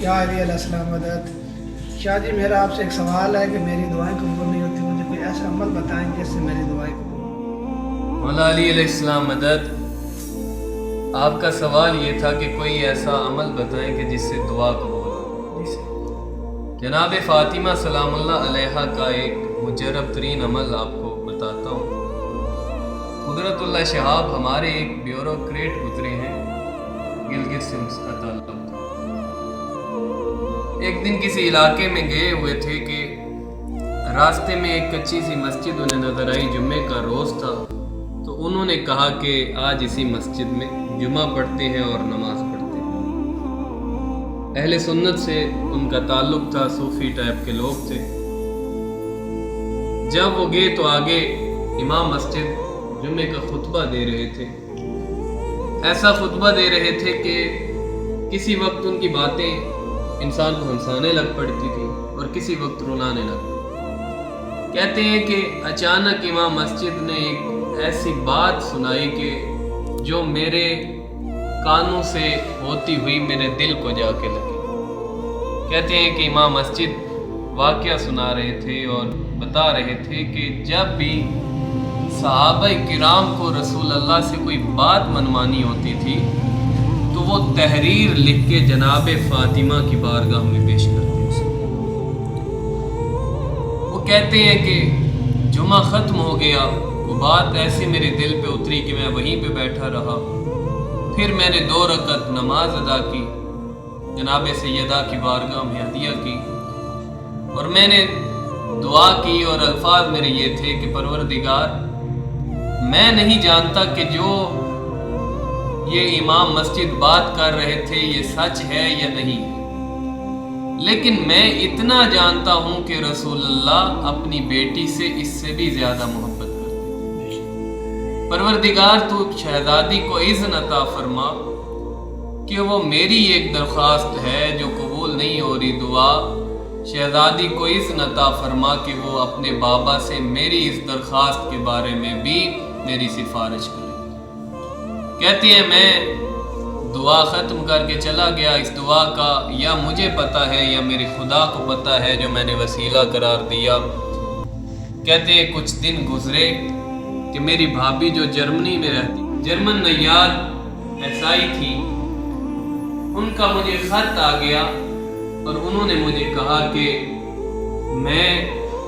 یا علی علیہ السلام مدد۔ شاہ جی میرا آپ سے ایک سوال ہے کہ میری دعائیں قبول نہیں ہوتی، مجھے کوئی ایسا عمل بتائیں جس سے میری دعائیں قبول ہوں۔ مولا علی علیہ السلام مدد۔ آپ کا سوال یہ تھا کہ کوئی ایسا عمل بتائیں کہ جس سے دعا قبول ہو۔ جناب فاطمہ سلام اللہ علیہا کا ایک مجرب ترین عمل آپ کو بتاتا ہوں۔ قدرت اللہ شہاب ہمارے ایک بیوروکریٹ گزرے ہیں، گلگت سے اس کا تعلق تھا۔ ایک دن کسی علاقے میں گئے ہوئے تھے کہ راستے میں ایک کچی سی مسجد انہیں نظر آئی، جمعے کا روز تھا، تو انہوں نے کہا کہ آج اسی مسجد میں جمعہ پڑھتے ہیں اور نماز پڑھتے ہیں۔ اہل سنت سے ان کا تعلق تھا، صوفی ٹائپ کے لوگ تھے۔ جب وہ گئے تو آگے امام مسجد جمعے کا خطبہ دے رہے تھے۔ ایسا خطبہ دے رہے تھے کہ کسی وقت ان کی باتیں انسان کو ہنسانے لگ پڑتی تھی اور کسی وقت رلانے لگ پڑتی۔ کہتے ہیں کہ اچانک امام مسجد نے ایک ایسی بات سنائی کہ جو میرے کانوں سے ہوتی ہوئی میرے دل کو جا کے لگی۔ کہتے ہیں کہ امام مسجد واقعہ سنا رہے تھے اور بتا رہے تھے کہ جب بھی صحابہ کرام کو رسول اللہ سے کوئی بات منوانی ہوتی تھی تو وہ تحریر لکھ کے جناب فاطمہ کی بارگاہ میں پیش کرتے تھے۔ وہ کہتے ہیں کہ جمعہ ختم ہو گیا، وہ بات ایسے میرے دل پہ اتری کہ میں وہیں پہ بیٹھا رہا۔ پھر میں نے 2 رکعت نماز ادا کی، جناب سیدہ کی بارگاہ میں ہدیہ کی، اور میں نے دعا کی اور الفاظ میرے یہ تھے کہ پروردگار، میں نہیں جانتا کہ جو یہ امام مسجد بات کر رہے تھے یہ سچ ہے یا نہیں، لیکن میں اتنا جانتا ہوں کہ رسول اللہ اپنی بیٹی سے اس سے بھی زیادہ محبت کرتے تھے۔ پروردگار تو شہزادی کو اذن عطا فرما کہ وہ میری ایک درخواست ہے جو قبول نہیں ہو رہی دعا، شہزادی کو اذن عطا فرما کہ وہ اپنے بابا سے میری اس درخواست کے بارے میں بھی میری سفارش کرے۔ کہتی ہیں میں دعا ختم کر کے چلا گیا۔ اس دعا کا یا مجھے پتہ ہے یا میرے خدا کو پتہ ہے جو میں نے وسیلہ قرار دیا۔ کہتے ہیں کچھ دن گزرے کہ میری بھابھی جو جرمنی میں رہتی، جرمن نیال عیسائی تھی، ان کا مجھے خط آ گیا اور انہوں نے مجھے کہا کہ میں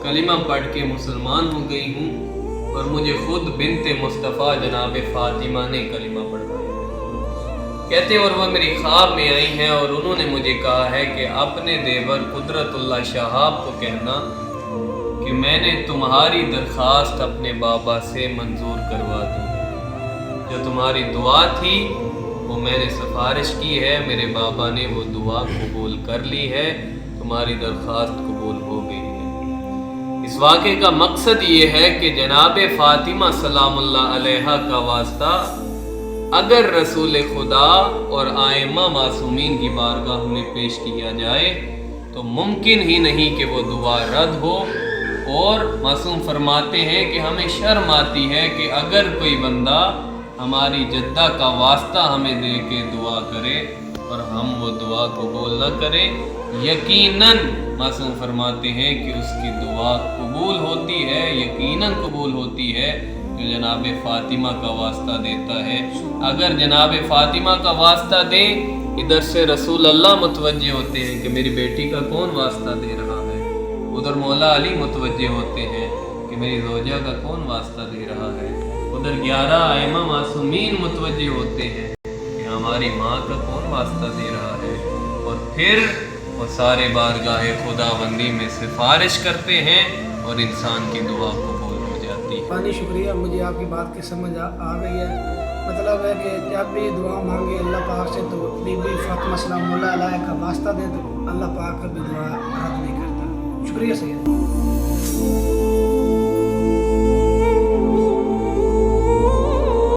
کلمہ پڑھ کے مسلمان ہو گئی ہوں اور مجھے خود بنت مصطفیٰ جناب فاطمہ نے کلمہ پڑھایا۔ کہتے ہیں اور وہ میری خواب میں آئی ہیں اور انہوں نے مجھے کہا ہے کہ اپنے دیور قدرت اللہ شہاب کو کہنا کہ میں نے تمہاری درخواست اپنے بابا سے منظور کروا دی، جو تمہاری دعا تھی وہ میں نے سفارش کی ہے، میرے بابا نے وہ دعا قبول کر لی ہے، تمہاری درخواست قبول ہو گئی ہے۔ اس واقعے کا مقصد یہ ہے کہ جناب فاطمہ سلام اللہ علیہا کا واسطہ اگر رسول خدا اور آئمہ معصومین کی بارگاہ میں پیش کیا جائے تو ممکن ہی نہیں کہ وہ دعا رد ہو، اور معصوم فرماتے ہیں کہ ہمیں شرم آتی ہے کہ اگر کوئی بندہ ہماری جدہ کا واسطہ ہمیں دے کے دعا کرے اور ہم وہ دعا قبول نہ کریں، یقیناً معصوم فرماتے ہیں کہ اس کی دعا قبول ہوتی ہے، یقیناً قبول ہوتی ہے جو جناب فاطمہ کا واسطہ دیتا ہے۔ اگر جناب فاطمہ کا واسطہ دیں، ادھر سے رسول اللہ متوجہ ہوتے ہیں کہ میری بیٹی کا کون واسطہ دے رہا ہے، ادھر مولا علی متوجہ ہوتے ہیں کہ میری زوجہ کا کون واسطہ دے رہا ہے، ادھر 11 ائمہ معصومین متوجہ ہوتے ہیں کہ ہماری ماں کا کون واسطہ دے رہا ہے، اور پھر وہ سارے بارگاہ خداوندی میں سفارش کرتے ہیں اور انسان کی دعا قبول ہو جاتی ہے۔ پانی شکریہ، مجھے آپ کی بات کی سمجھ آ گئی ہے۔ مطلب ہے کہ جب بھی دعا مانگے اللہ پاک سے تو بی بی فاطمہ سلام اللہ علیہ کا واسطہ دیں تو اللہ پاک کا بھی دعا رد نہیں کرتا۔ شکریہ سید۔